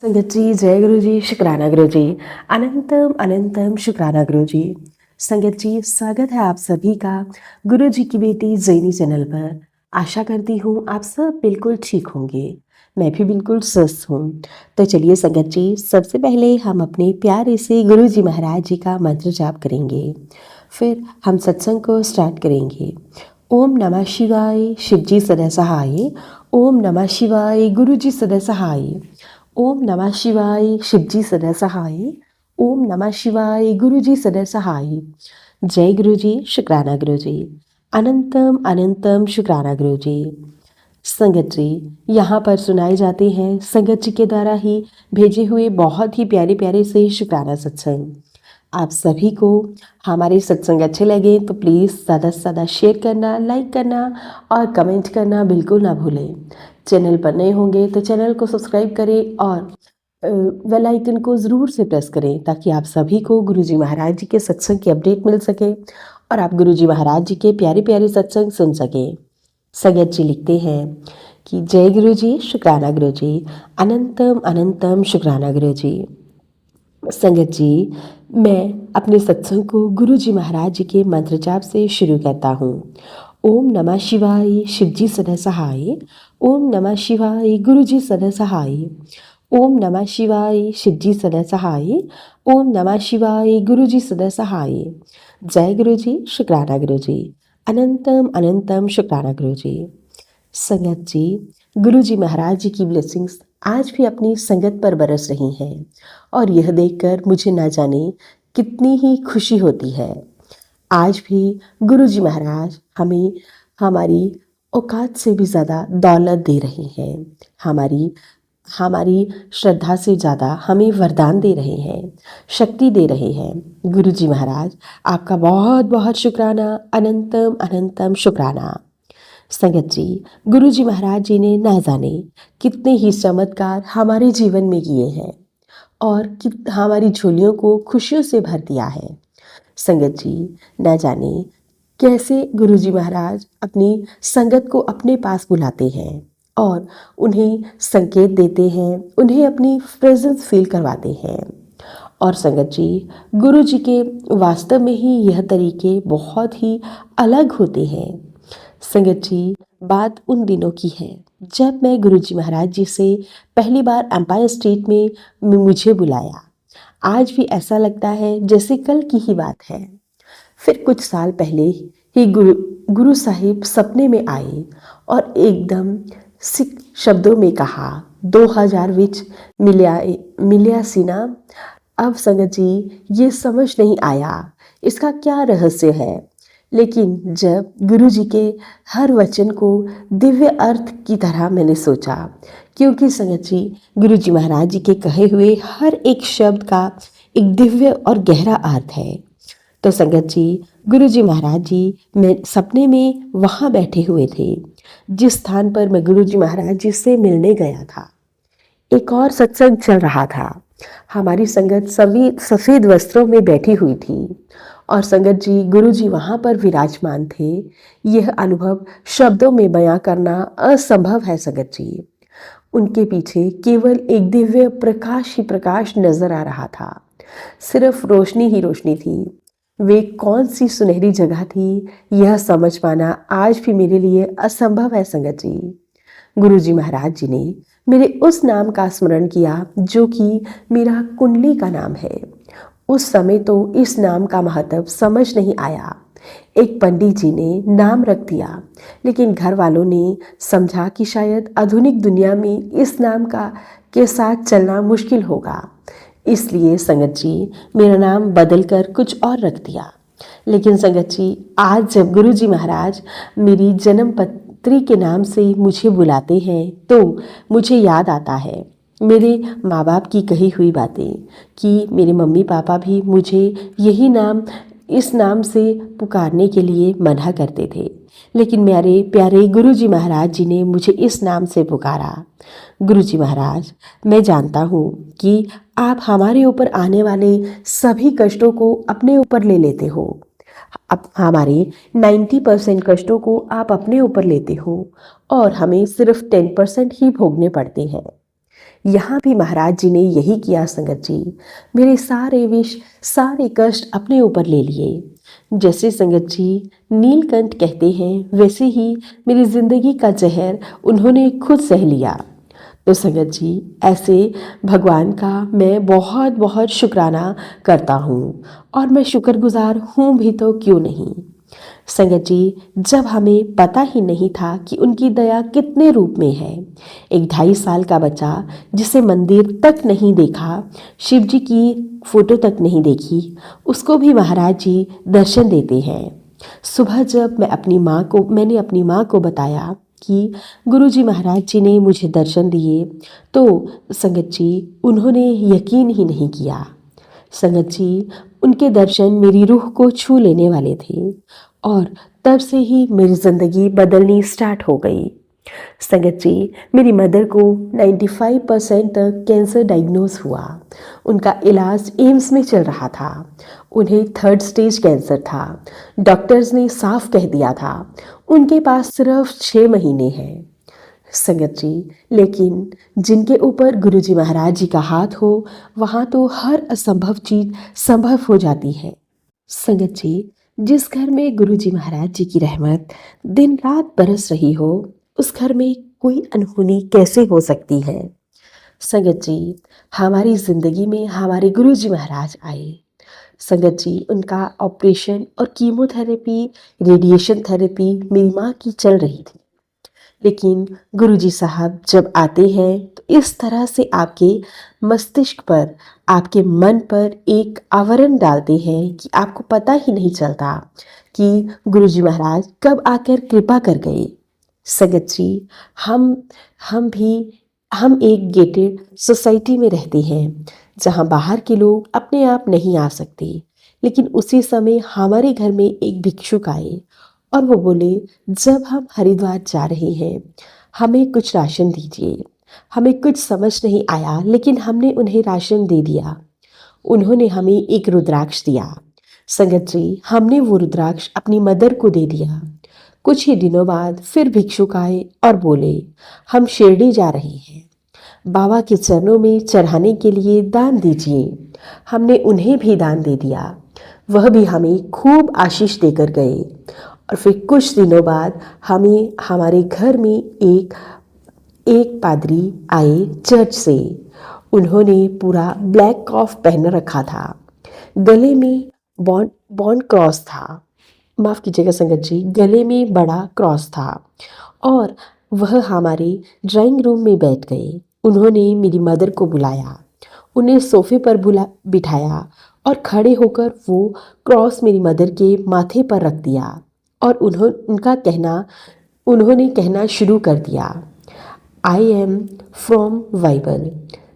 संगत जी, जय गुरु जी, शुक्राना गुरु जी। अनंतम अनंतम शुक्राना गुरु जी। संगत जी, स्वागत है आप सभी का गुरु जी की बेटी जैनी चैनल पर। आशा करती हूँ आप सब बिल्कुल ठीक होंगे। मैं भी बिल्कुल स्वस्थ हूँ। तो चलिए संगत जी, सबसे पहले हम अपने प्यारे से गुरु जी महाराज जी का मंत्र जाप करेंगे। फिर हम सत्संग को स्टार्ट करेंगे। ओम नमः शिवाय, शिव जी सदा सहाय। ओम नमः शिवाय, गुरु जी सदा सहाय। ओम नमः शिवाय, शिव जी सदा सहाय। ओम नमः शिवाय, गुरु जी सदा सहाय। जय गुरु जी, शुक्राना गुरु जी। अनंतम अनंतम शुक्राना गुरु जी। संगत जी, यहाँ पर सुनाए जाते हैं संगत जी के द्वारा ही भेजे हुए बहुत ही प्यारे प्यारे से शुक्राना सत्संग। आप सभी को हमारे सत्संग अच्छे लगे तो प्लीज़ ज़्यादा से ज़्यादा शेयर करना, लाइक करना और कमेंट करना बिल्कुल ना भूलें। चैनल पर नए होंगे तो चैनल को सब्सक्राइब करें और बेल आइकन को ज़रूर से प्रेस करें ताकि आप सभी को गुरुजी महाराज जी के सत्संग की अपडेट मिल सके और आप गुरुजी महाराज जी के प्यारे प्यारे सत्संग सुन सकें। संगत जी लिखते हैं कि जय गुरु जी, शुक्राना गुरु जी। अनंतम अनंतम शुक्राना गुरु जी। संगत जी, मैं अपने सत्संग को गुरु जी महाराज जी के मंत्र जाप से शुरू करता हूँ। ओम नमः शिवाय, शिव जी सदा सहाय। ओम नमः शिवाय, गुरु जी सदा सहाय। ओम नमः शिवाय, शिव जी सदा सहाय। ओम नमः शिवाय, गुरु जी सदा सहाय। जय गुरु जी, शुक्राना गुरु जी। अनंतम अनंतम शुक्राना गुरु जी। संगत जी, गुरु जी महाराज जी की ब्लेसिंग्स आज भी अपनी संगत पर बरस रही हैं और यह देखकर मुझे ना जाने कितनी ही खुशी होती है। आज भी गुरु जी महाराज हमें हमारी औकात से भी ज़्यादा दौलत दे रहे हैं। हमारी हमारी श्रद्धा से ज़्यादा हमें वरदान दे रहे हैं, शक्ति दे रहे हैं। गुरु जी महाराज, आपका बहुत बहुत शुक्राना, अनंतम अनंतम शुक्राना। संगत जी, गुरु जी महाराज जी ने ना जाने कितने ही चमत्कार हमारे जीवन में किए हैं और हमारी झोलियों को खुशियों से भर दिया है। संगत जी, ना जाने कैसे गुरु जी महाराज अपनी संगत को अपने पास बुलाते हैं और उन्हें संकेत देते हैं, उन्हें अपनी प्रेजेंस फील करवाते हैं। और संगत जी, गुरु जी के वास्तव में ही यह तरीके बहुत ही अलग होते हैं। संगत जी, बात उन दिनों की है जब मैं गुरुजी महाराज जी से पहली बार एम्पायर स्टेट में मुझे बुलाया। आज भी ऐसा लगता है जैसे कल की ही बात है। फिर कुछ साल पहले ही गुरु साहिब सपने में आए और एकदम सिख शब्दों में कहा, 2000 विच मिलिया सीना। अब संगत जी, ये समझ नहीं आया इसका क्या रहस्य है, लेकिन जब गुरु जी के हर वचन को दिव्य अर्थ की तरह मैंने सोचा, क्योंकि संगत जी, गुरु जी महाराज जी के कहे हुए हर एक शब्द का एक दिव्य और गहरा अर्थ है। तो संगत जी, गुरु जी महाराज जी मैं सपने में वहाँ बैठे हुए थे जिस स्थान पर मैं गुरु जी महाराज जी से मिलने गया था। एक और सत्संग चल रहा था। हमारी संगत सभी सफ़ेद वस्त्रों में बैठी हुई थी और संगत जी, गुरु जी वहाँ पर विराजमान थे। यह अनुभव शब्दों में बयां करना असंभव है संगत जी। उनके पीछे केवल एक दिव्य प्रकाश ही प्रकाश नजर आ रहा था। सिर्फ रोशनी ही रोशनी थी। वे कौन सी सुनहरी जगह थी, यह समझ पाना आज भी मेरे लिए असंभव है संगत जी। गुरु जी महाराज जी ने मेरे उस नाम का स्मरण किया जो कि मेरा कुंडली का नाम है। उस समय तो इस नाम का महत्व समझ नहीं आया। एक पंडित जी ने नाम रख दिया, लेकिन घर वालों ने समझा कि शायद आधुनिक दुनिया में इस नाम के साथ चलना मुश्किल होगा। इसलिए संगत जी, मेरा नाम बदलकर कुछ और रख दिया। लेकिन संगत जी, आज जब गुरु जी महाराज मेरी जन्म पत्री के नाम से मुझे बुलाते हैं तो मुझे याद आता है मेरे माँ बाप की कही हुई बातें कि मेरे मम्मी पापा भी मुझे यही नाम, इस नाम से पुकारने के लिए मना करते थे, लेकिन मेरे प्यारे गुरु जी महाराज जी ने मुझे इस नाम से पुकारा। गुरु जी महाराज, मैं जानता हूँ कि आप हमारे ऊपर आने वाले सभी कष्टों को अपने ऊपर ले लेते हो। अब हमारे 90% कष्टों को आप अपने ऊपर लेते हो और हमें सिर्फ 10% ही भोगने पड़ते हैं। यहाँ भी महाराज जी ने यही किया संगत जी। मेरे सारे विष, सारे कष्ट अपने ऊपर ले लिए। जैसे संगत जी नीलकंठ कहते हैं, वैसे ही मेरी जिंदगी का जहर उन्होंने खुद सह लिया। तो संगत जी ऐसे भगवान का मैं बहुत बहुत शुक्राना करता हूँ, और मैं शुक्रगुजार हूँ भी तो क्यों नहीं। संगत जी जब हमें पता ही नहीं था कि उनकी दया कितने रूप में है, एक 2.5 साल का बच्चा जिसे मंदिर तक नहीं देखा, शिव जी की फोटो तक नहीं देखी, उसको भी महाराज जी दर्शन देते हैं। सुबह जब मैंने अपनी माँ को बताया कि गुरुजी महाराज जी ने मुझे दर्शन दिए, तो संगत जी उन्होंने यकीन ही नहीं किया। संगत जी उनके दर्शन मेरी रूह को छू लेने वाले थे, और तब से ही मेरी ज़िंदगी बदलनी स्टार्ट हो गई। संगत जी मेरी मदर को 95% तक कैंसर डायग्नोज हुआ। उनका इलाज एम्स में चल रहा था। उन्हें 3rd स्टेज कैंसर था। डॉक्टर्स ने साफ कह दिया था उनके पास सिर्फ 6 महीने हैं। संगत जी लेकिन जिनके ऊपर गुरुजी महाराज जी का हाथ हो, वहाँ तो हर असंभव चीज संभव हो जाती है। संगत जी जिस घर में गुरुजी महाराज जी की रहमत दिन रात बरस रही हो, उस घर में कोई अनहोनी कैसे हो सकती है। संगत जी हमारी जिंदगी में हमारे गुरुजी महाराज आए। संगत जी उनका ऑपरेशन और कीमोथेरेपी, रेडिएशन थेरेपी मेरी माँ की चल रही थी। लेकिन गुरुजी साहब जब आते हैं तो इस तरह से आपके मस्तिष्क पर, आपके मन पर एक आवरण डालते हैं कि आपको पता ही नहीं चलता कि गुरुजी महाराज कब आकर कृपा कर गए। संगत जी हम एक गेटेड सोसाइटी में रहते हैं जहाँ बाहर के लोग अपने आप नहीं आ सकते। लेकिन उसी समय हमारे घर में एक भिक्षुक आए और वो बोले, जब हम हरिद्वार जा रहे हैं हमें कुछ राशन दीजिए। हमें कुछ समझ नहीं आया, लेकिन हमने उन्हें राशन दे दिया। उन्होंने हमें एक रुद्राक्ष दिया। संगत जी हमने वो रुद्राक्ष अपनी मदर को दे दिया। कुछ ही दिनों बाद फिर भिक्षुक आए और बोले, हम शिरडी जा रहे हैं, बाबा के चरणों में चढ़ाने के लिए दान दीजिए। हमने उन्हें भी दान दे दिया। वह भी हमें खूब आशीष देकर गए। और फिर कुछ दिनों बाद हमें हमारे घर में एक पादरी आए चर्च से। उन्होंने पूरा ब्लैक कॉफ पहन रखा था, गले में बॉन्ड क्रॉस था, माफ़ कीजिएगा संगत जी, गले में बड़ा क्रॉस था। और वह हमारे ड्राइंग रूम में बैठ गए। उन्होंने मेरी मदर को बुलाया, उन्हें सोफे पर बिठाया और खड़े होकर वो क्रॉस मेरी मदर के माथे पर रख दिया। और उन्होंने कहना शुरू कर दिया, आई एम फ्रॉम बाइबल।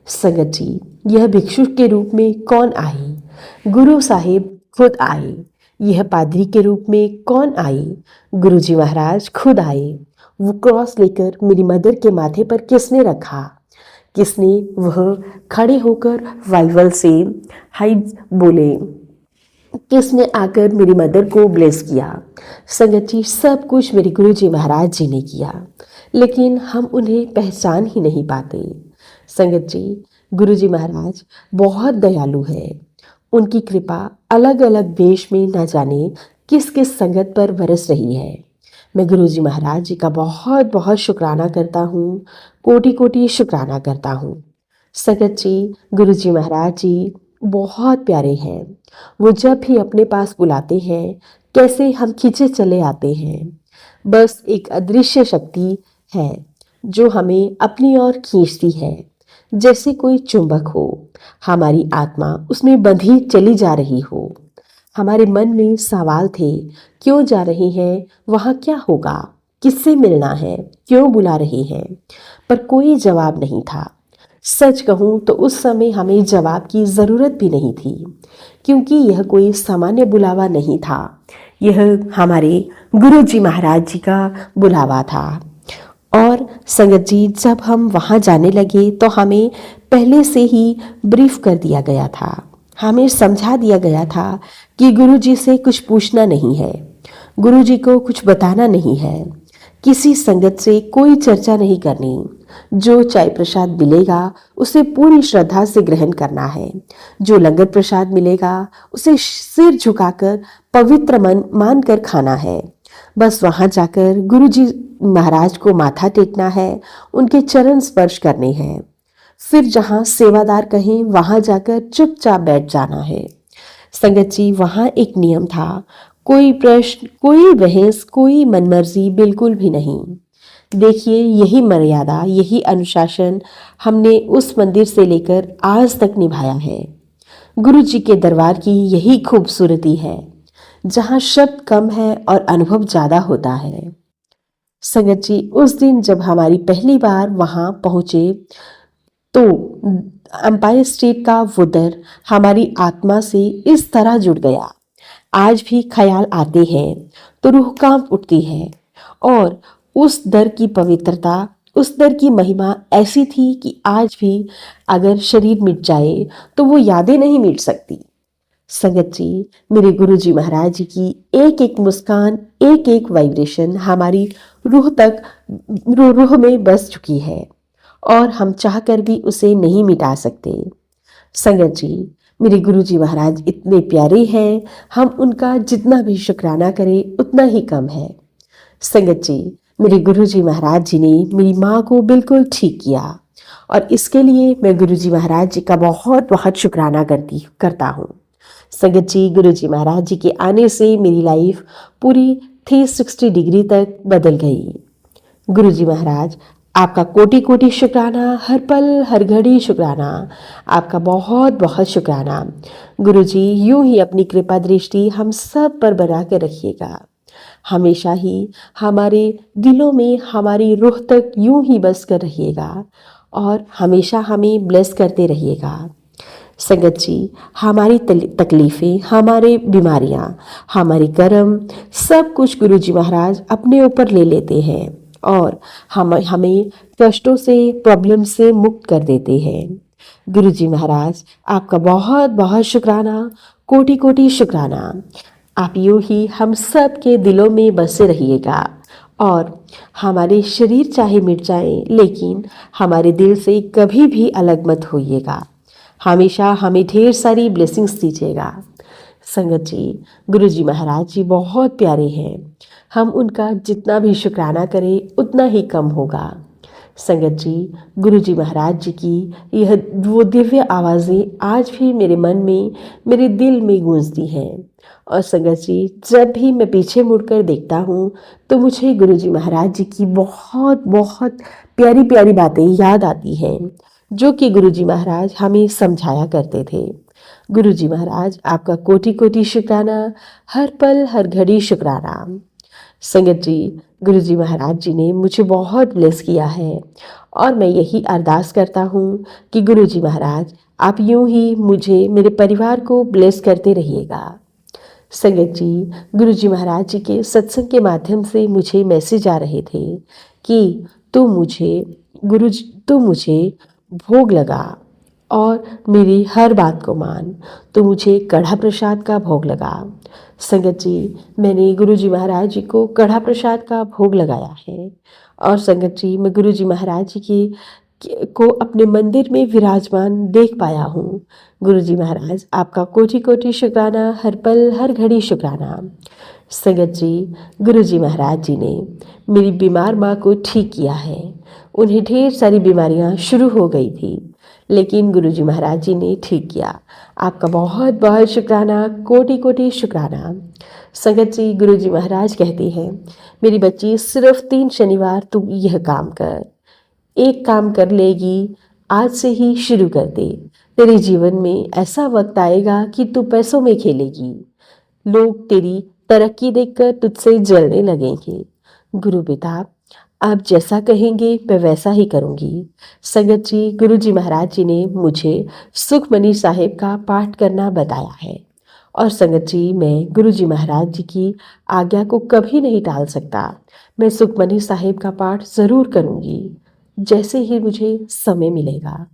संगत जी यह भिक्षुक के रूप में कौन आए? गुरु साहिब खुद आए। यह पादरी के रूप में कौन आए? गुरुजी महाराज खुद आए। वो क्रॉस लेकर मेरी मदर के माथे पर किसने रखा? किसने? वह खड़े होकर बाइबल से हाइज बोले। किसने आकर मेरी मदर को ब्लेस किया? संगत जी सब कुछ मेरे गुरुजी महाराज जी ने किया, लेकिन हम उन्हें पहचान ही नहीं पाते। संगत जी गुरुजी महाराज बहुत दयालु है। उनकी कृपा अलग अलग देश में न जाने किस किस संगत पर बरस रही है। मैं गुरुजी महाराज जी का बहुत बहुत शुक्राना करता हूँ, कोटि कोटि शुक्राना करता हूँ। संगत जी गुरुजी महाराज जी बहुत प्यारे हैं। वो जब भी अपने पास बुलाते हैं कैसे हम खींचे चले आते हैं। बस एक अदृश्य शक्ति है जो हमें अपनी ओर खींचती है, जैसे कोई चुंबक हो। हमारी आत्मा उसमें बंधी चली जा रही हो। हमारे मन में सवाल थे, क्यों जा रहे हैं, वहाँ क्या होगा, किससे मिलना है, क्यों बुला रहे हैं, पर कोई जवाब नहीं था। सच कहूँ तो उस समय हमें जवाब की ज़रूरत भी नहीं थी, क्योंकि यह कोई सामान्य बुलावा नहीं था। यह हमारे गुरुजी महाराज जी का बुलावा था। और संगत जी जब हम वहाँ जाने लगे तो हमें पहले से ही ब्रीफ कर दिया गया था। हमें समझा दिया गया था कि गुरुजी से कुछ पूछना नहीं है, गुरुजी को कुछ बताना नहीं है, किसी संगत से कोई चर्चा नहीं करनी। जो चाय प्रसाद मिलेगा उसे पूरी श्रद्धा से ग्रहण करना है। जो लंगर प्रसाद मिलेगा उसे सिर झुकाकर पवित्र मन मानकर खाना है। बस वहां जाकर गुरु जी महाराज को माथा टेकना है, उनके चरण स्पर्श करने हैं। फिर जहां सेवादार कहें वहां जाकर चुपचाप बैठ जाना है। संगत जी, वहां एक नियम था, कोई प्रश्न, कोई बहस, कोई मनमर्जी बिल्कुल भी नहीं। देखिए, यही मर्यादा, यही अनुशासन हमने उस मंदिर से लेकर आज तक निभाया है। गुरु जी के दरबार की यही खूबसूरती है, जहां शब्द कम है और अनुभव ज्यादा होता है। संगत जी, उस दिन जब हमारी पहली बार वहां पहुंचे तो एम्पायर स्टेट का वो दर हमारी आत्मा से इस तरह जुड़ गया। आज भी ख्याल आते हैं तो रूह कांप उठती है। और उस दर की पवित्रता, उस दर की महिमा ऐसी थी कि आज भी अगर शरीर मिट जाए तो वो यादें नहीं मिट सकती। संगत जी, मेरे गुरु जी महाराज जी की एक एक मुस्कान, एक एक वाइब्रेशन हमारी रूह तक, रूह में बस चुकी है और हम चाहकर भी उसे नहीं मिटा सकते। संगत जी, मेरे गुरु जी महाराज इतने प्यारे हैं, हम उनका जितना भी शुक्राना करें उतना ही कम है। संगत जी, मेरे गुरु जी महाराज जी ने मेरी माँ को बिल्कुल ठीक किया और इसके लिए मैं गुरु जी महाराज जी का बहुत बहुत शुक्राना करता हूँ। संगत जी, गुरु जी महाराज जी के आने से मेरी लाइफ पूरी 360 डिग्री तक बदल गई। गुरु जी महाराज, आपका कोटि कोटि शुक्राना, हर पल हर घड़ी शुक्राना, आपका बहुत बहुत शुक्राना। गुरु जी, यूं ही अपनी कृपा दृष्टि हम सब पर बना के रखिएगा। हमेशा ही हमारे दिलों में, हमारी रूह तक यूं ही बस कर रहिएगा और हमेशा हमें ब्लेस करते रहिएगा। संगत जी, हमारी तकलीफ़ें, हमारे बीमारियां, हमारे कर्म, सब कुछ गुरु जी महाराज अपने ऊपर ले लेते हैं और हमें कष्टों से, प्रॉब्लम से मुक्त कर देते हैं। गुरु जी महाराज, आपका बहुत बहुत शुक्राना, कोटि कोटि शुक्राना। आप यूं ही हम सब के दिलों में बसे रहिएगा और हमारे शरीर चाहे मिट जाए लेकिन हमारे दिल से कभी भी अलग मत होइएगा। हमेशा हमें ढेर सारी ब्लेसिंग्स दीजिएगा। संगत जी, गुरु जी महाराज जी बहुत प्यारे हैं, हम उनका जितना भी शुक्राना करें उतना ही कम होगा। संगत जी, गुरु जी महाराज जी की यह वो दिव्य आवाज़ें आज भी मेरे मन में, मेरे दिल में गूंजती हैं। और संगत जी, जब भी मैं पीछे मुड़कर देखता हूँ तो मुझे गुरु जी महाराज जी की बहुत बहुत प्यारी प्यारी बातें याद आती हैं जो कि गुरु जी महाराज हमें समझाया करते थे। गुरु जी महाराज, आपका कोटि कोटि शुक्राना, हर पल हर घड़ी शुक्राना। संगत जी, गुरु जी महाराज जी ने मुझे बहुत ब्लेस किया है और मैं यही अरदास करता हूँ कि गुरु जी महाराज, आप यूं ही मुझे, मेरे परिवार को ब्लेस करते रहिएगा। संगत जी, गुरु जी महाराज जी के सत्संग के माध्यम से मुझे मैसेज आ रहे थे कि तू मुझे भोग लगा और मेरी हर बात को मान, तो मुझे कढ़ा प्रसाद का भोग लगा। संगत जी, मैंने गुरु जी महाराज जी को कढ़ा प्रसाद का भोग लगाया है और संगत जी, मैं गुरु जी महाराज जी को अपने मंदिर में विराजमान देख पाया हूँ। गुरु जी महाराज, आपका कोटि कोटि शुक्राना, हर पल हर घड़ी शुक्राना। संगत जी, गुरु जी महाराज जी ने मेरी बीमार माँ को ठीक किया है। उन्हें ढेर सारी बीमारियाँ शुरू हो गई थी लेकिन गुरु जी महाराज जी ने ठीक किया। आपका बहुत बहुत शुक्राना, कोटि कोटि शुक्राना। संगत जी, गुरु जी महाराज कहते हैं, मेरी बच्ची, सिर्फ 3 शनिवार तू यह काम कर, एक काम कर लेगी, आज से ही शुरू कर दे। तेरे जीवन में ऐसा वक्त आएगा कि तू पैसों में खेलेगी, लोग तेरी तरक्की देखकर तुझसे जलने लगेंगे। गुरु बेटा, आप जैसा कहेंगे मैं वैसा ही करूंगी। संगत जी, गुरु जी महाराज जी ने मुझे सुखमनी साहिब का पाठ करना बताया है और संगत जी, मैं गुरु जी महाराज जी की आज्ञा को कभी नहीं टाल सकता। मैं सुखमनी साहिब का पाठ ज़रूर करूंगी जैसे ही मुझे समय मिलेगा।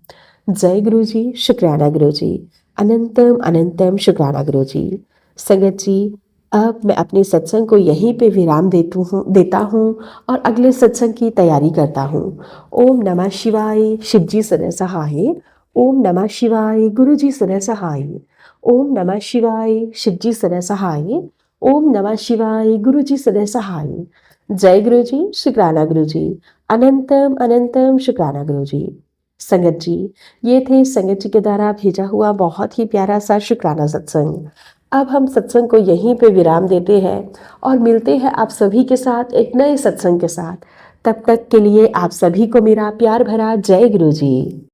जय गुरु जी, शुक्राना गुरु जी, अनंतम अनंतम शुक्राना गुरु जी। संगत जी, अब मैं अपने सत्संग को यहीं पे विराम देता हूँ और अगले सत्संग की तैयारी करता हूँ। ओम नमः शिवाय, शिव जी सुनह सहाय। ओम नमः शिवाय, गुरु जी सुनह सहाय। ओम नमः शिवाय, शिव जी सुनह सहाय। ओम नमः शिवाय, गुरु जी सुनह सहाय। जय गुरु जी, शुक्राना गुरु जी। अनंतम अनंतम शुक्राना गुरु जी। संगत जी, ये थे संगत जी के द्वारा भेजा हुआ बहुत ही प्यारा सा शुक्राना सत्संग। अब हम सत्संग को यहीं पे विराम देते हैं और मिलते हैं आप सभी के साथ एक नए सत्संग के साथ। तब तक के लिए आप सभी को मेरा प्यार भरा जय गुरु जी।